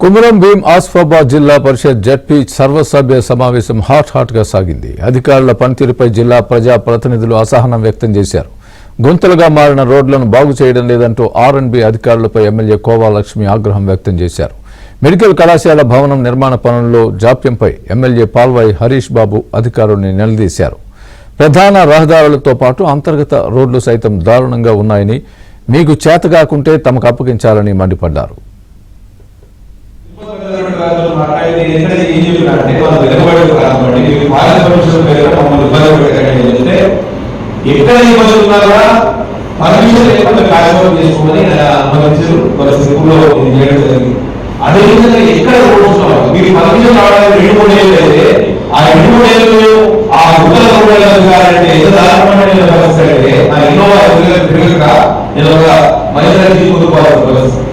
కుమరం భీం ఆసిఫాబాద్ జిల్లా పరిషత్ జడ్పీ సర్వసభ్య సమావేశం హాట్గా సాగింది. అధికారుల పనితీరుపై జిల్లా ప్రజా ప్రతినిధులు అసహనం వ్యక్తం చేశారు. గుంతలుగా మారిన రోడ్లను బాగు చేయడం లేదంటూ ఆర్ఎండ్బీ అధికారులపై ఎమ్మెల్యే కోవా లక్ష్మి ఆగ్రహం వ్యక్తం చేశారు. మెడికల్ కళాశాల భవనం నిర్మాణ పనుల్లో జాప్యంపై ఎమ్మెల్యే పాల్వాయి హరీష్ బాబు అధికారుల్ని నిలదీశారు. ప్రధాన రహదారులతో పాటు అంతర్గత రోడ్లు సైతం దారుణంగా ఉన్నాయని, మీకు చేతకాకుంటే తమకు అప్పగించాలని మండిపడ్డారు. అదేవిధంగా ఎక్కడ మీరు పర్మిషన్ రావడానికి 2-3 ఏళ్ళు అయితే ఆ 2-3 ఏళ్ళు ఆ ఉత్తర రోడ్లంటే ఎంత దారుణమైన పరిస్థితి అంటే ఆ ఇన్నోవా తిరగక నేను ఒక మహిళ తీసుకుంటూ పరిస్థితి